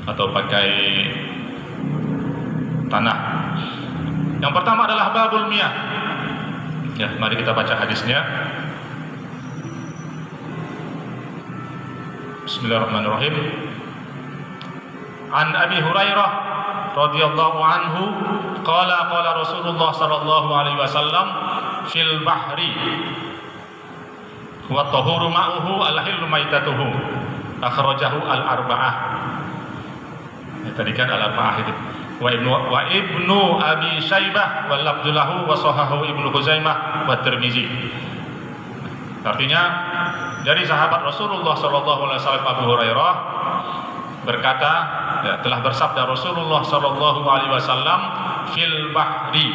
atau pakai tanah. Yang pertama adalah babul miyah. Ya, mari kita baca hadisnya. Bismillahirrahmanirrahim. An Abi Hurairah radhiyallahu anhu qala qala Rasulullah sallallahu alaihi wasallam fil bahri wa tahuru ma'uhu al-hillu maitatuhu akhrajahu al-arba'ah. Ya, tadi kan al-arba'ah itu. Wa ibnu Abi Syaibah wal lafzulahu wa sahahu Ibnu Huzaimah wa Tirmizi. Artinya dari sahabat Rasulullah sallallahu alaihi wasallam Abu Hurairah berkata, ya, telah bersabda Rasulullah sallallahu alaihi wasallam fil bahri,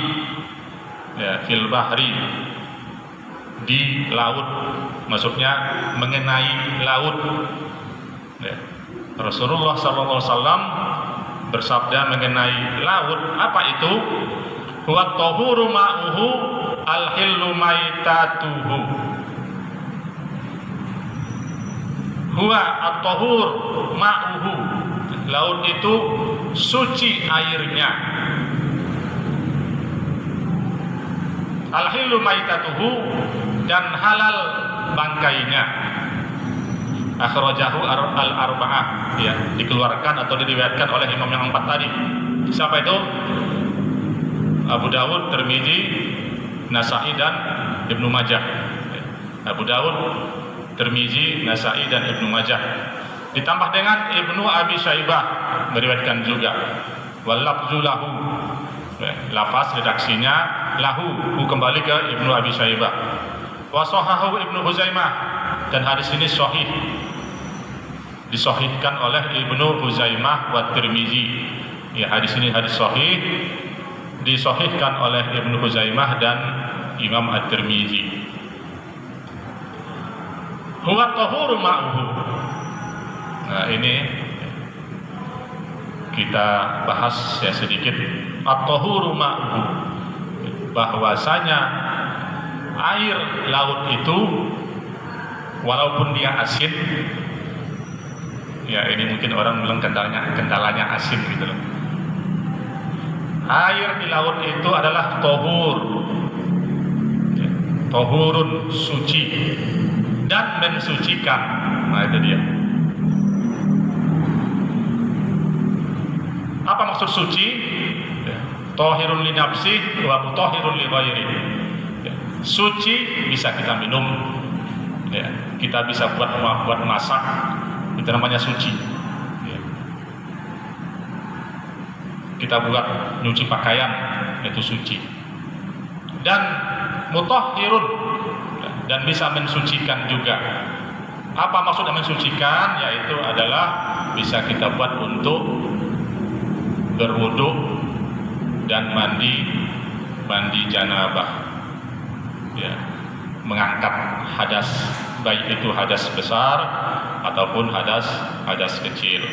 ya, fil bahri, di laut, maksudnya mengenai laut, ya. Rasulullah sallallahu alaihi wasallam bersabda mengenai laut, apa itu? Huwa tahuru ma'uhu al-hillu maitatuhu. Huwa at-tahur ma'uhu, laut itu suci airnya. Al-hillu maitatuhu, dan halal bangkainya. Akhrajahu al-arba'ah, ya, dikeluarkan atau diriwayatkan oleh imam yang 4 tadi. Siapa itu? Abu Dawud, Tirmizi, Nasa'i dan Ibnu Majah. Abu Dawud, Tirmizi, Nasa'i dan Ibnu Majah. Ditambah dengan Ibnu Abi Syaibah meriwayatkan juga. Wal lafzu lahu, lafaz redaksinya lahu, kembali ke Ibnu Abi Syaibah. Wa sahahu Ibnu Huzaimah, dan hadis ini sahih, disahihkan oleh Ibnu Huzaimah wa Tirmizi. Ya, hadis ini hadis sahih, disahihkan oleh Ibnu Huzaimah dan Imam At-Tirmizi. Huwa tahuru ma'uhu. Nah, ini kita bahas ya sedikit. At-tahuru ma'uhu, bahwasanya air laut itu walaupun dia asin, ya ini mungkin orang bilang kendalanya asin gitu loh. Air di laut itu adalah tohur, tohurun, suci dan mensucikan. Nah, itu dia. Apa maksud suci? Tohirun li nafsi wa mutahhirun li ghairi. Suci bisa kita minum, ya, kita bisa buat masak, itu namanya suci, ya. Kita buat nyuci pakaian, itu suci. Dan mutahhirun, dan bisa mensucikan juga. Apa maksudnya mensucikan? Yaitu adalah bisa kita buat untuk berwudu dan mandi janabah, ya, mengangkat hadas, baik itu hadas besar ataupun hadas kecil.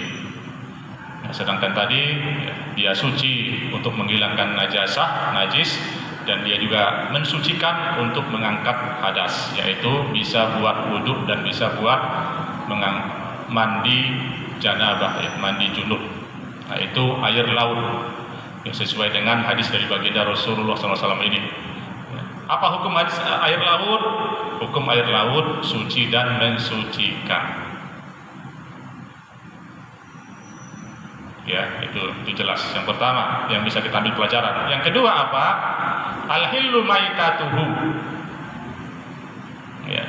Nah, sedangkan tadi ya, dia suci untuk menghilangkan najis, dan dia juga mensucikan untuk mengangkat hadas, yaitu bisa buat wudhu dan bisa buat mandi janabah, ya, mandi junub. Nah, itu air laut yang sesuai dengan hadis dari baginda Rasulullah SAW ini. Apa hukum hadis air laut? Hukum air laut suci dan mensucikan. Ya, itu jelas. Yang pertama yang bisa kita ambil pelajaran. Yang kedua apa? Al-hillu maitatuhu. Ya.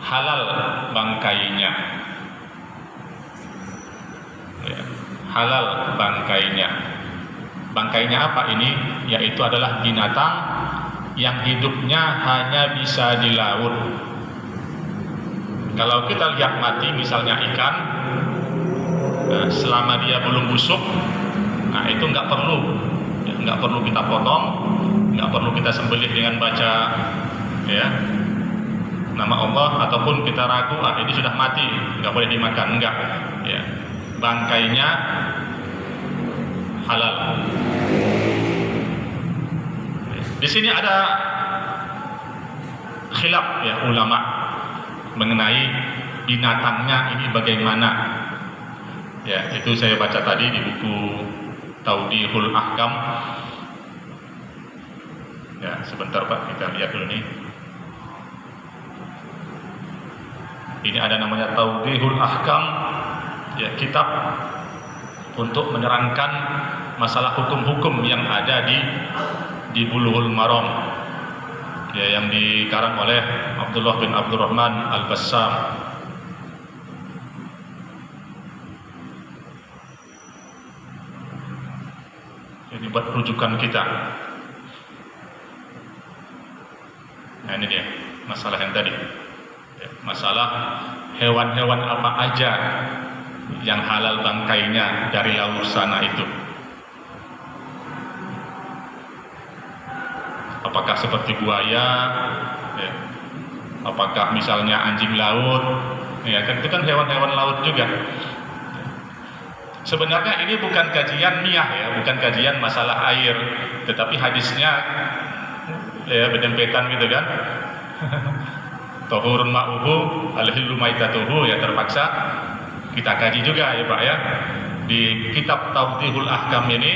Halal bangkainya. Ya. Halal bangkainya. Bangkainya apa ini? Yaitu adalah binatang yang hidupnya hanya bisa di laut. Kalau kita lihat mati, misalnya ikan, nah, selama dia belum busuk, nah itu nggak perlu kita potong, nggak perlu kita sembelih dengan baca ya nama Allah, ataupun kita ragu ini sudah mati, nggak boleh dimakan, enggak, ya. Bangkainya halal. Di sini ada khilaf ya ulama mengenai binatangnya ini bagaimana. Ya, itu saya baca tadi di buku Tawdihul Ahkam. Ya, sebentar Pak, kita lihat dulu nih. Ini ada namanya Tawdihul Ahkam, ya, kitab untuk menerangkan masalah hukum-hukum yang ada di Bulughul Maram, ya, yang dikarang oleh Abdullah bin Abdurrahman Al-Bassam. Ini buat rujukan kita. Nah, ini dia masalah yang tadi, ya, masalah hewan-hewan apa aja yang halal bangkainya dari laut sana itu. Apakah seperti buaya, ya, apakah misalnya anjing laut, ya kan, itu kan hewan-hewan laut juga. Sebenarnya ini bukan kajian miyah, ya, bukan kajian masalah air, tetapi hadisnya, ya, berdempetan gitu kan. Tahurun ma'uhu al-hillu maitatuhu, ya, terpaksa kita kaji juga ya Pak ya di kitab Tawdihul Ahkam ini.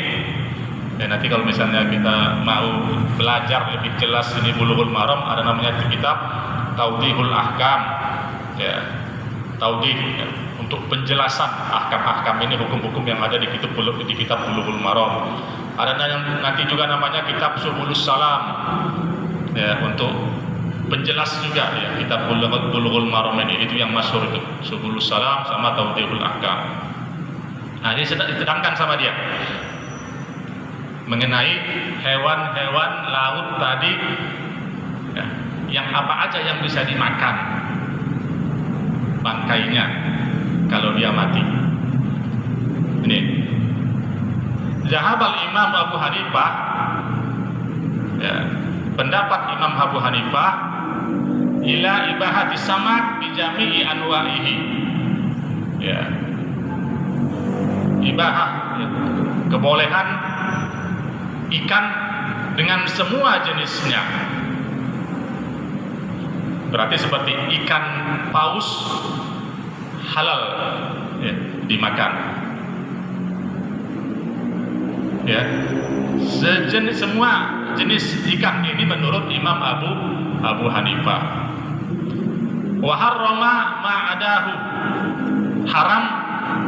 Ya, nanti kalau misalnya kita mau belajar lebih jelas ini Bulughul Maram, ada namanya kitab Tawdihul Ahkam, ya, Tawdih, ya, untuk penjelasan ahkam-ahkam ini, hukum-hukum yang ada di kitab Bulughul Maram. Ada yang nanti juga namanya kitab Subulus Salam, ya, untuk penjelas juga, ya, kitab Bulughul Maram ini, itu yang masyhur itu Subulus Salam sama Tawdihul Ahkam. Nah, ini diterangkan sama dia mengenai hewan-hewan laut tadi, ya, yang apa aja yang bisa dimakan bangkainya kalau dia mati. Ini Zahabal Imam Abu Hanifah, ya, pendapat Imam Abu Hanifah ila ibahati samak bi jami'i anwa'ihi, ya, ibahah, ya, kebolehan ikan dengan semua jenisnya. Berarti seperti ikan paus halal, ya, dimakan, ya, semua jenis ikan ini menurut Imam Abu Hanifah. Wa harrama ma'adahu, haram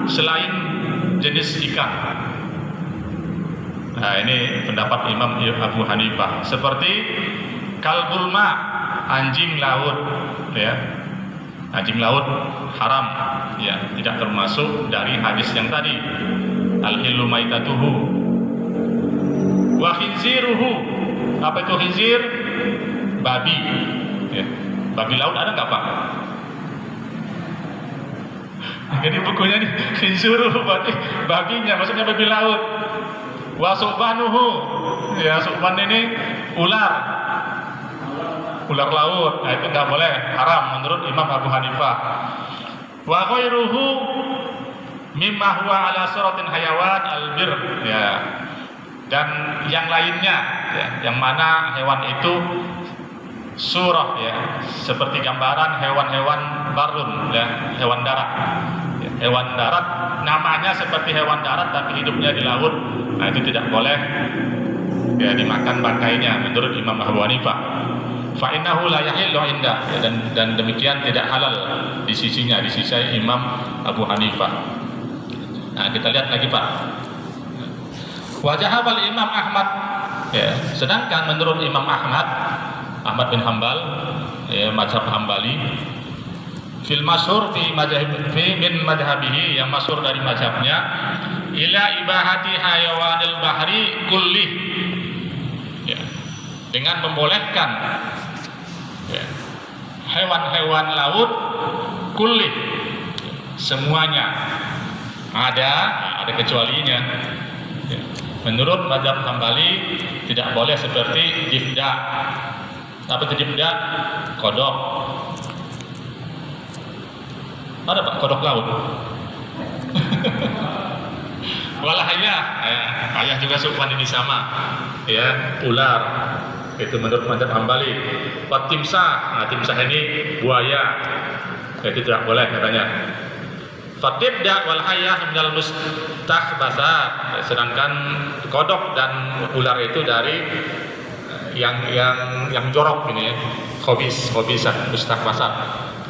selain jenis ikan. Nah, ini pendapat Imam Abu Hanifah. Seperti kalbul ma, anjing laut, ya, anjing laut haram, ya, tidak termasuk dari hadis yang tadi al-hillu maitatuhu. Wa khinziruhu, apa itu khinzir? Babi, ya. Babi laut ada nggak Pak? Jadi bukunya nih khinziruhu, berarti babinya, maksudnya babi laut. Wa su'banuhu, ya, su'ban ini ular laut. Nah, itu nggak boleh, haram menurut Imam Abu Hanifah. Wa ghairuhu mimma huwa ala suratin hayawan albir, ya, dan yang lainnya, ya, yang mana hewan itu surah, ya, seperti gambaran hewan-hewan barun, ya, hewan darat, ya, hewan darat namanya seperti hewan darat tapi hidupnya di laut. Nah, itu tidak boleh, ya, dimakan bangkainya menurut Imam Abu Hanifah. Fa innahu la yahillu inda, ya, dan demikian tidak halal di sisinya, di sisi Imam Abu Hanifah. Nah, kita lihat lagi Pak. Wa jahabal Imam Ahmad, ya, sedangkan menurut Imam Ahmad bin Hambal, ya, mazhab Hambali, fil masyhur fi min madhabihi, yang masyhur dari mazhabnya, ila ibahati hayawanil bahri kulli, ya, dengan membolehkan, ya, hewan-hewan laut kulli, semuanya, ada kecualinya, ya. Menurut mazhab Hambali tidak boleh seperti jifda. Apa itu jifda? Kodok. Ada Pak kodok laut? Walahayah, ya, ayah juga sukuan ini sama, ya, ular. Itu menurut mazhab Hambali. Timsah, nah, timsah ini buaya, itu tidak boleh katanya. Fadibda wal hayah minal mustakhbasat, sedangkan kodok dan ular itu dari yang jorok ini ya, khobisah mustakhbasat,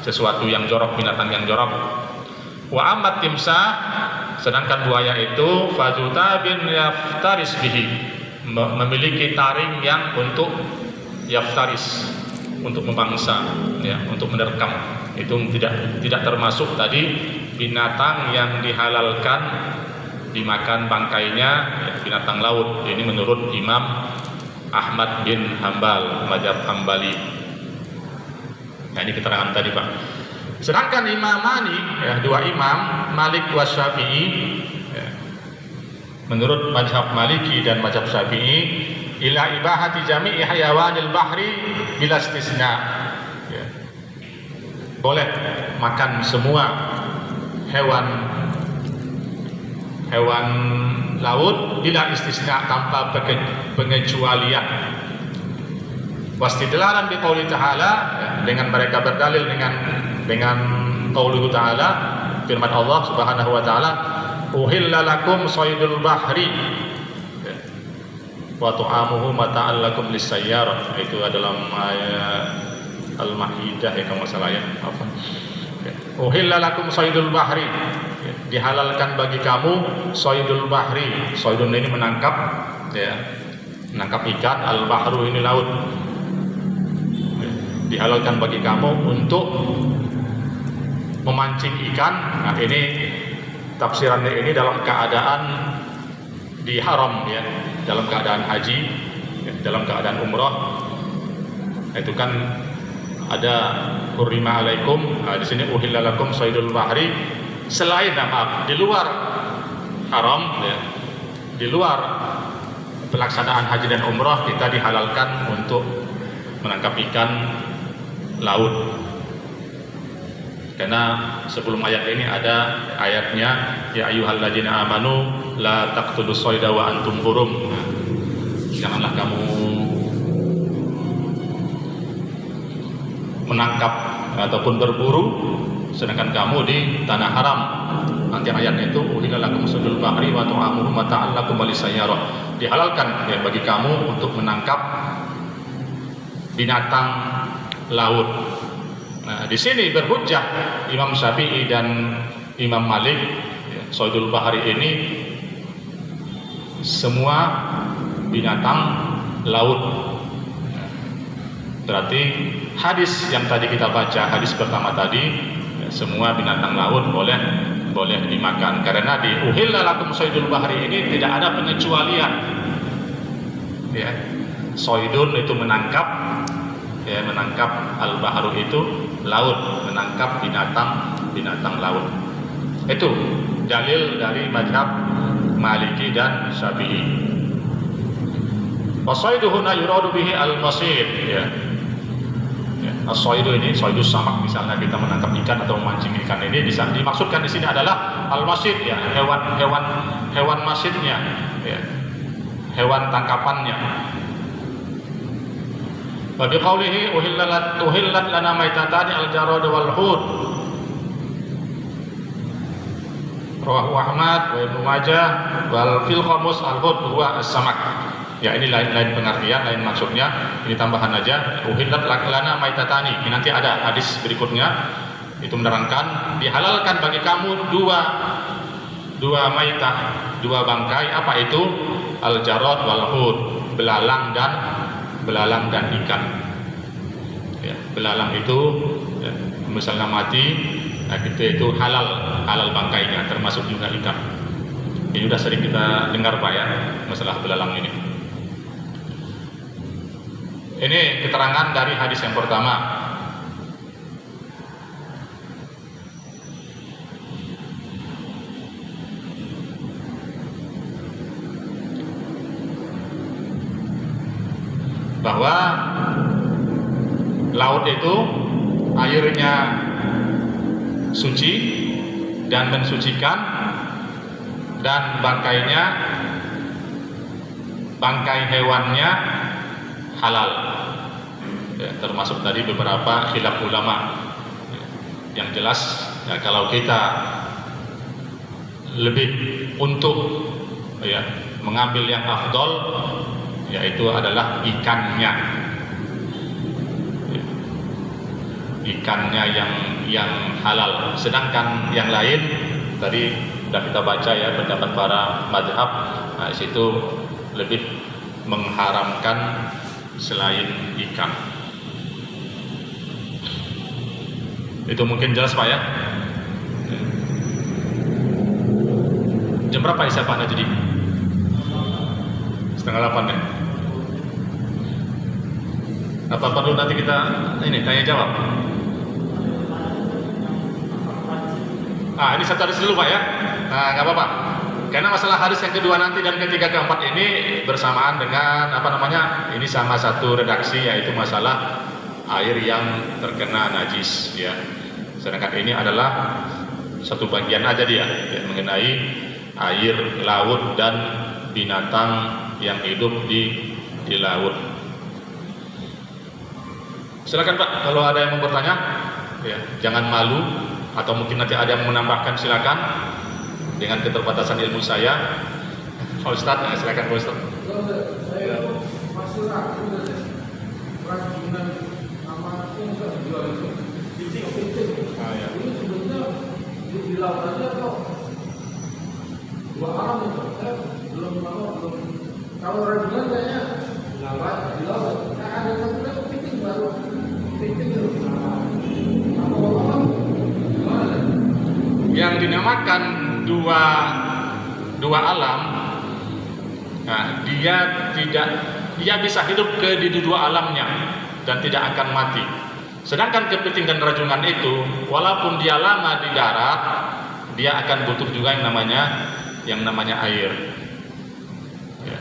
sesuatu yang jorok, binatang yang jorok. Wa ammat timsah, sedangkan buaya itu fajuta bin yaftaris bihi, memiliki taring yang untuk yaftaris, untuk memangsa ya, untuk menerkam. Itu tidak termasuk tadi binatang yang dihalalkan dimakan bangkainya ya, binatang laut. Ini menurut Imam Ahmad bin Hambal, mazhab Hambali. Nah, ini keterangan tadi, Pak. Sedangkan imamani ya, dua imam Malik wa Syafi'i ya, menurut mazhab Maliki dan mazhab Syafi'i ila ibahati jami'i hayawanil bahri bila istisna ya. Boleh makan semua hewan laut bila istisna, tanpa pengecualian. Wastidlalan bi qouli ta'ala, dengan mereka berdalil dengan qauluhu ta'ala, firman Allah Subhanahu wa taala, uhilla lakum shaydul bahri wa tu'amuhu mata'an lakum lis-sayyarah. Itu adalah ayat Al-Maidah ya, kalau nggak salah ya. Apa? Uhilla lakum shaydul bahri, dihalalkan bagi kamu shaydul bahri. Shaydun ini menangkap ya, menangkap ikan, al-bahru ini laut. Dihalalkan bagi kamu untuk memancing ikan. Nah, ini tafsirannya ini dalam keadaan di haram ya, dalam keadaan haji ya, dalam keadaan umrah. Itu kan ada hurrima alaikum, nah, di sini uhilla lakum shaydul bahri, selain di luar haram ya, di luar pelaksanaan haji dan umrah, kita dihalalkan untuk menangkap ikan laut. Karena sebelum ayat ini ada ayatnya ya ayyuhalladzina amanu la taqtulus shayda wa antum hurum. Janganlah kamu menangkap ataupun berburu sedangkan kamu di tanah haram. Nanti ayatnya itu uhilla lakum shaydul bahri wa tu'amuhu mata'an lakum walisayyarah, dihalalkan ya bagi kamu untuk menangkap binatang laut. Nah, di sini berhujjah Imam Syafi'i dan Imam Malik ya, shaydul bahri ini semua binatang laut. Berarti hadis yang tadi kita baca, hadis pertama tadi ya, semua binatang laut boleh dimakan. Karena di uhilla lakum shaydul bahri ini tidak ada pengecualian ya. Shaydun itu menangkap ya, menangkap, al-bahru itu laut, menangkap binatang laut. Itu dalil dari mazhab Maliki dan Syafi'i. Wasaiduhu yuradu bihi al-masid ya. As-saidu ini, saidus samak, misalnya kita menangkap ikan atau memancing ikan, ini dimaksudkan di sini adalah al-masid ya, hewan masidnya ya, hewan tangkapannya. Wa bi qaulihi uhillat lana maitatani al-jarad wal hud. Rawahu Ahmad wa Ibnu Majah wal fil khamus al-hud huwa as-samak. Ya, ini lain pengertian, lain maksudnya. Ini tambahan aja. Uhillat lana maitatani. Ini nanti ada hadis berikutnya itu menerangkan dihalalkan bagi kamu dua maitah, dua bangkai. Apa itu? Al-jarad wal hud, belalang dan ikan. Ya, belalang itu ya, misalnya mati, nah, itu halal bangkainya, termasuk juga ikan. Ini sudah sering kita dengar Pak ya, masalah belalang ini. Ini keterangan dari hadis yang pertama. Bahwa laut itu airnya suci dan mensucikan, dan bangkai hewannya halal ya, termasuk tadi beberapa khilaf ulama. Yang jelas ya, kalau kita lebih untuk ya mengambil yang afdol, yaitu adalah ikannya. Ikannya yang halal. Sedangkan yang lain tadi sudah kita baca ya pendapat para mazhab, nah situ lebih mengharamkan selain ikan. Itu mungkin jelas Pak ya. Jam berapa Isya Pak jadi? 7:30 ya. Apa perlu nanti kita ini tanya jawab? Ini satu hadis dulu Pak ya. Nah nggak apa-apa. Karena masalah hadis yang kedua nanti dan ketiga keempat ini bersamaan dengan ini sama satu redaksi, yaitu masalah air yang terkena najis ya. Sedangkan ini adalah satu bagian aja dia ya, mengenai air laut dan binatang yang hidup di laut. Silakan Pak, kalau ada yang mau bertanya ya, jangan malu, atau mungkin nanti ada yang menambahkan silakan dengan keterbatasan ilmu saya. Pak Ustadz, silakan Pak Ustadz. Saya masih ragu kerajinan nama yang sudah dijual itu. Ya. Ini sebenarnya di laut aja atau dua alam itu? Saya belum kalau rajinan kayaknya di laut. Nah, ada satu lagi kepiting baru. Kepiting itu yang dinamakan dua alam. Nah, dia bisa hidup di dua alamnya dan tidak akan mati. Sedangkan kepiting dan rajungan itu, walaupun dia lama di darat, dia akan butuh juga yang namanya air. Ya.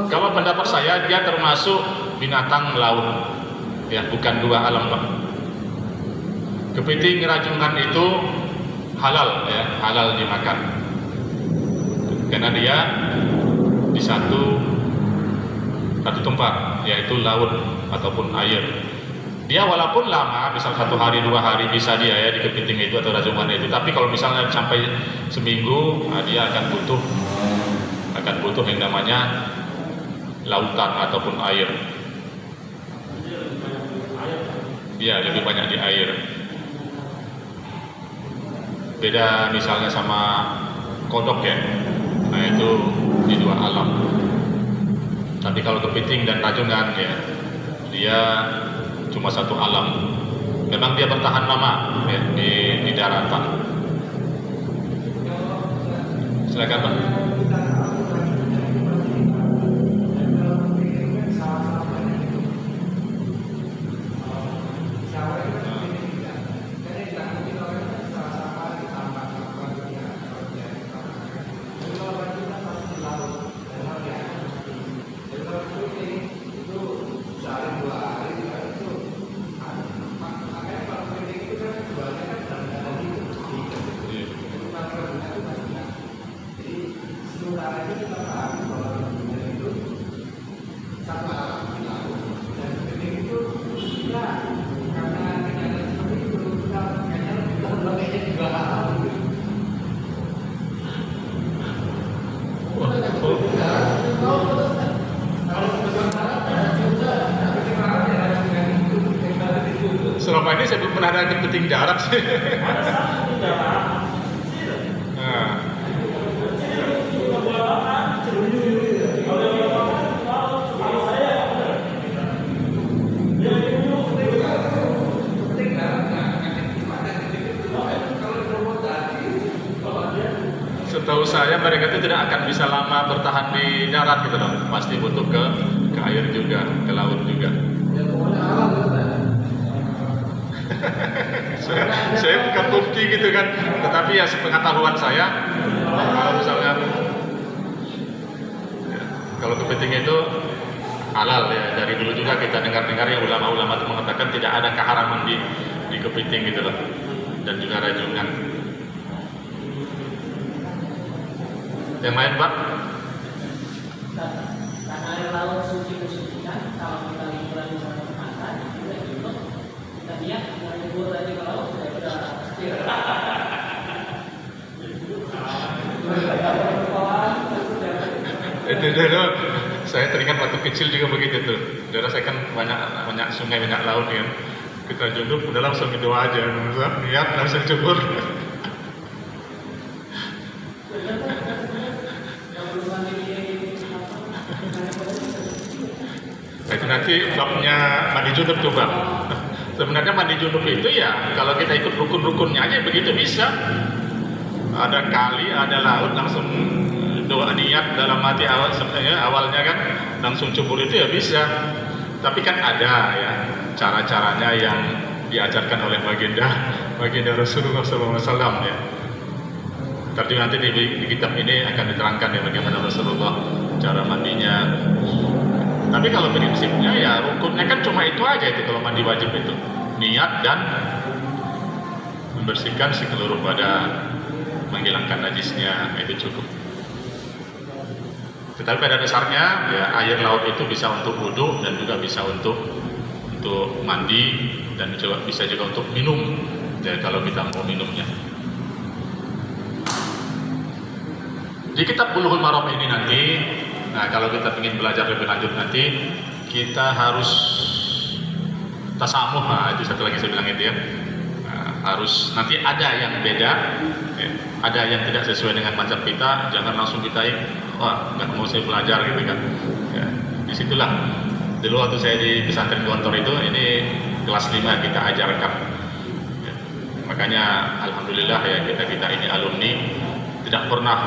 Kalau pendapat saya, dia termasuk binatang laut, ya, bukan dua alam Pak. Kepiting rajungan itu halal, ya, halal dimakan, karena dia di satu tempat, yaitu laut ataupun air. Dia walaupun lama, misal 1 hari 2 hari bisa dia ya di kepiting itu atau rajungan itu. Tapi kalau misalnya sampai seminggu, nah dia akan butuh yang namanya lautan ataupun air. Dia lebih banyak di air. Beda misalnya sama kodok ya, nah itu di dua alam. Tapi kalau kepiting dan rajungan ya, dia cuma satu alam. Memang dia bertahan lama ya, di daratan. Silakan Pak. Selama ini saya belum pernah ada kepiting darat sih. Nah. Setahu saya mereka itu tidak akan bisa lama bertahan di darat gitu loh. Pasti butuh ke air juga, ke laut juga. ya pokoknya alam gitu ya. Saya bukan mufti gitu kan, tetapi ya sepengetahuan saya, kalau misalnya ya, kalau kepiting itu halal ya, dari dulu juga kita dengar-dengar ya ulama-ulama itu mengatakan tidak ada keharaman di kepiting gitu loh, dan juga rajungan. Yang lain Pak? Karena air laut suci kan, kalau kita liburan di sana makan, kita lihat mau libur lagi ke laut, ya udah Dulu saya teringat waktu kecil juga begitu tuh. Daerah saya kan banyak sungai, banyak laut kan. Kita junub udah langsung berdoa aja, niat langsung cebur. Nah, itu nanti babnya mandi junub coba. Sebenarnya mandi junub itu ya kalau kita ikut rukun-rukunnya aja begitu bisa. Ada kali, ada laut, langsung doa niat dalam hati awalnya kan langsung cebur itu ya bisa. Tapi kan ada ya cara-caranya yang diajarkan oleh baginda Rasulullah SAW ya. Tapi nanti di kitab ini akan diterangkan ya bagaimana Rasulullah cara mandinya. Tapi kalau prinsipnya ya rukunnya kan cuma itu aja itu kalau mandi wajib itu niat dan membersihkan seluruh badan, menghilangkan najisnya, itu cukup. Tetapi pada dasarnya ya air laut itu bisa untuk wudhu dan juga bisa untuk mandi dan juga bisa juga untuk minum ya kalau kita mau minumnya. Di kitab Bulughul Maram ini nanti, nah kalau kita ingin belajar lebih lanjut nanti kita harus tasamuh, nah, itu satu lagi saya bilang itu ya. Harus nanti ada yang beda ya, ada yang tidak sesuai dengan macam kita, jangan langsung kita wah nggak mau saya belajar gitu kan ya, disitulah dulu waktu saya di pesantren Gontor itu ini kelas 5 kita ajarkan ya. Makanya alhamdulillah ya kita ini alumni tidak pernah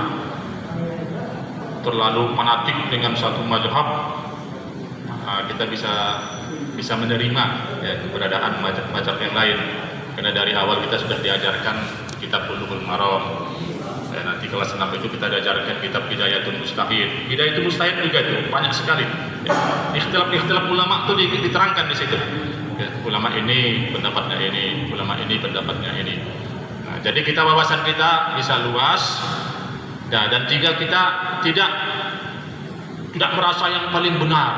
terlalu fanatik dengan satu mazhab. Kita bisa menerima ya, keberadaan mazhab yang lain. Karena dari awal kita sudah diajarkan kitab Bulughul Maram. Ya, nanti kelas 6 itu kita diajarkan kitab Hidayatul Mustahid. Hidayatul Mustahid juga itu banyak sekali. Ya, ikhtilaf ulama itu diterangkan di situ. Ya, ulama ini pendapatnya ini, ulama ini pendapatnya ini. Nah, jadi kita wawasan kita bisa luas. Nah, dan jika kita tidak merasa yang paling benar,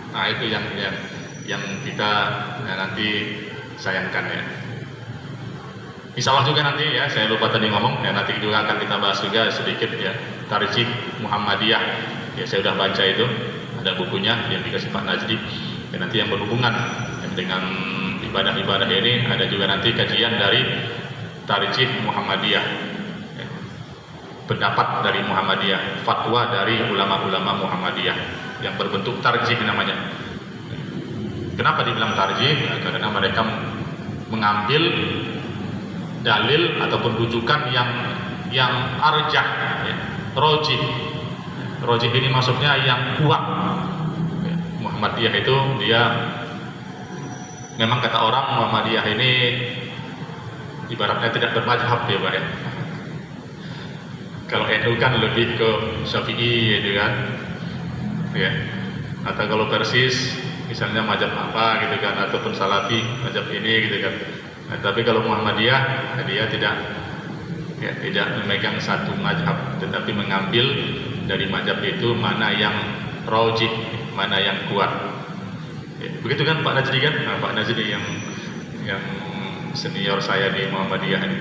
nah itu yang kita nanti sayangkan ya. Insya Allah juga nanti ya, saya lupa tadi ngomong ya, nanti juga akan kita bahas juga sedikit ya Tarjih Muhammadiyah ya, saya sudah baca itu, ada bukunya yang dikasih Pak Najdi ya, nanti yang berhubungan dengan ibadah-ibadah ini, ada juga nanti kajian dari Tarjih Muhammadiyah ya, pendapat dari Muhammadiyah, fatwa dari ulama-ulama Muhammadiyah yang berbentuk tarjih namanya. Kenapa dibilang tarjih? Ya, karena mereka mengambil dalil ataupun rujukan yang arjah ya, rojih ini maksudnya yang kuat ya. Muhammadiyah itu dia memang kata orang Muhammadiyah ini ibaratnya tidak bermadzhab ya Pak ya. Kalau NU kan lebih ke Syafi'i gitu kan ya, atau kalau Persis misalnya mazhab apa gitu kan, ataupun Salafi mazhab ini gitu kan. Nah, tapi kalau Muhammadiyah dia tidak memegang satu mazhab, tetapi mengambil dari mazhab itu mana yang rajih, mana yang kuat. Ya, begitu kan Pak Najdi kan? Nah, Pak Najdi yang senior saya di Muhammadiyah ini.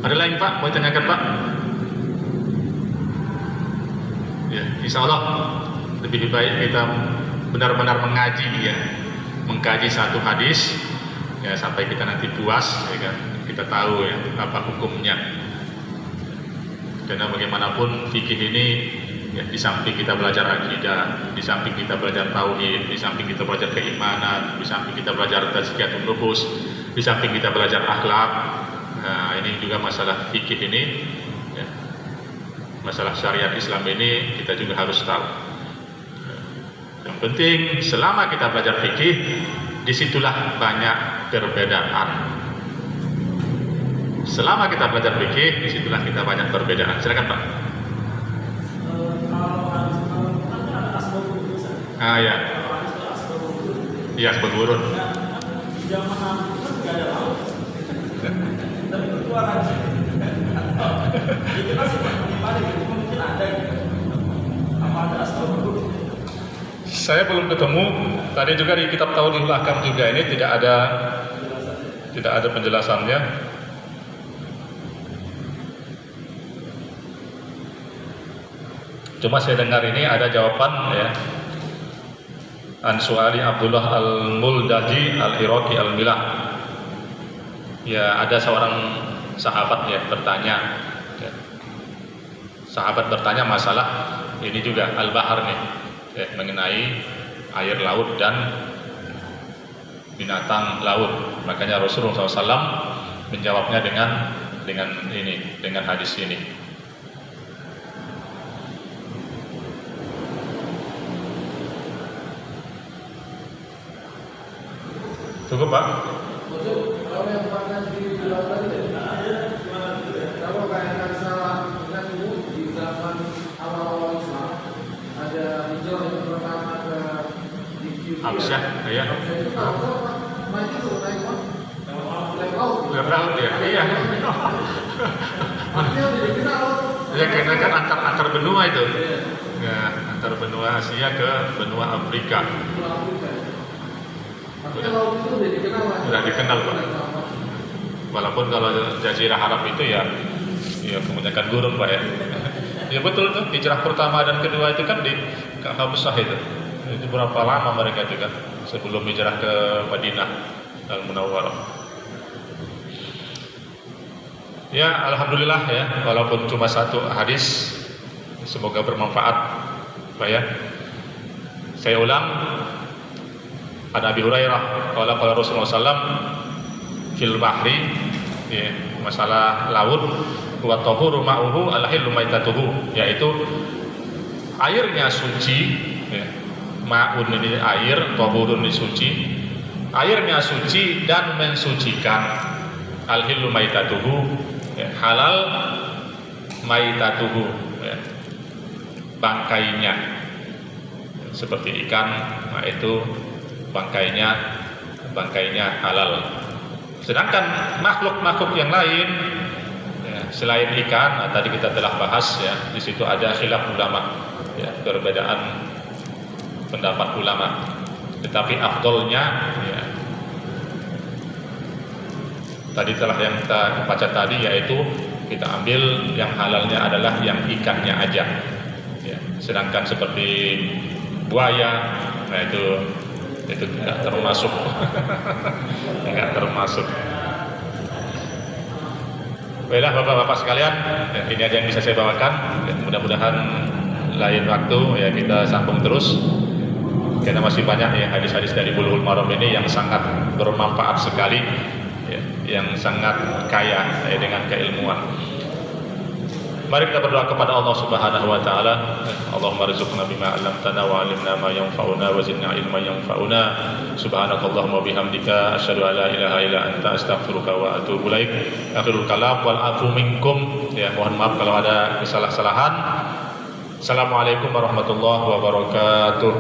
Ada lain Pak? Mau tanyakan Pak? Ya, insya Allah lebih baik kita benar-benar mengaji ya, mengkaji satu hadis ya sampai kita nanti puas ya kan, kita tahu ya apa hukumnya. Karena bagaimanapun fikih ini ya, di samping kita belajar akidah, di samping kita belajar tauhid, di samping kita belajar keimanan, di samping kita belajar tazkiyatun nufus, di samping kita belajar akhlak. Nah, ini juga masalah fikih ini ya, masalah syariat Islam ini kita juga harus tahu. Yang penting selama kita belajar fikih, disitulah banyak perbedaan. Selama kita belajar fikih, disitulah kita banyak perbedaan. Silakan Pak. Ya. Iya, asbab urut. Saya belum ketemu. Tadi juga di kitab Tauhidul Ahkam juga ini tidak ada penjelasannya. Cuma saya dengar ini ada jawaban ya. An suali Abdullah al-Muldaji al-Iraqi al-Milah. Ya, ada seorang sahabat ya bertanya. Ya. Sahabat bertanya masalah ini juga al-bahar nih, ya, mengenai air laut dan binatang laut. Makanya Rasulullah SAW menjawabnya dengan hadis ini. Cukup Pak? Maksud kalau yang panas di laut tadi, kalau kayak salah ingat dulu di zaman awal-awal Islam ada hijrah yang pertama ke Habsyah, ya. Itu kalau naik itu naik laut. Laut ya, iya. Artinya di laut. Ya karena kan antar benua itu. Ya, antar benua Asia ke benua Afrika. Artinya laut itu udah dikenal lah. Sudah dikenal Pak. Walaupun kalau Jazirah Arab itu ya kebanyakan gurun Pak ya. Ya betul tuh, hijrah pertama dan kedua itu kan di Habsyah itu. Itu berapa lama mereka juga sebelum hijrah ke Madinah Al-Munawwarah. Ya alhamdulillah ya, walaupun cuma satu hadis, semoga bermanfaat Pak ya. Saya ulang, ada Abi Hurairah qala Rasulullah SAW fil bahri, ya, masalah laut, wa tahuru ma'uhu al-hillu maitatuhu, yaitu airnya suci ya. Ma'un ini air, tahurun ini suci, airnya suci dan mensucikan. Al-hillu maitatuhu ya, halal maitatuhu ya, bangkainya seperti ikan, nah itu bangkainya halal. Sedangkan makhluk-makhluk yang lain ya, selain ikan, nah, tadi kita telah bahas ya, di situ ada khilaf ulama ya, perbedaan pendapat ulama. Tetapi afdolnya ya, tadi telah yang kita baca tadi, yaitu kita ambil yang halalnya adalah yang ikannya aja ya. Sedangkan seperti buaya, nah itu tidak termasuk. Tidak termasuk. Baiklah Bapak-bapak sekalian, ini aja yang bisa saya bawakan. Mudah-mudahan lain waktu ya kita sambung terus, karena masih banyak ya hadis-hadis dari Bulughul Maram ini yang sangat bermanfaat sekali ya, yang sangat kaya ya, dengan keilmuan. Mari kita berdoa kepada Allah Subhanahu wa taala. Allahumma rizqna bima 'allamtana wa 'allimna ma yanfa'una wa zidna ilman yanfa'una. Subhanakallahumma bihamdika asyhadu an la ilaha illa anta astaghfiruka wa atubu ilaik. Akhirul kalam wal afu minkum. Ya, mohon maaf kalau ada kesalahan. Assalamualaikum warahmatullahi wabarakatuh.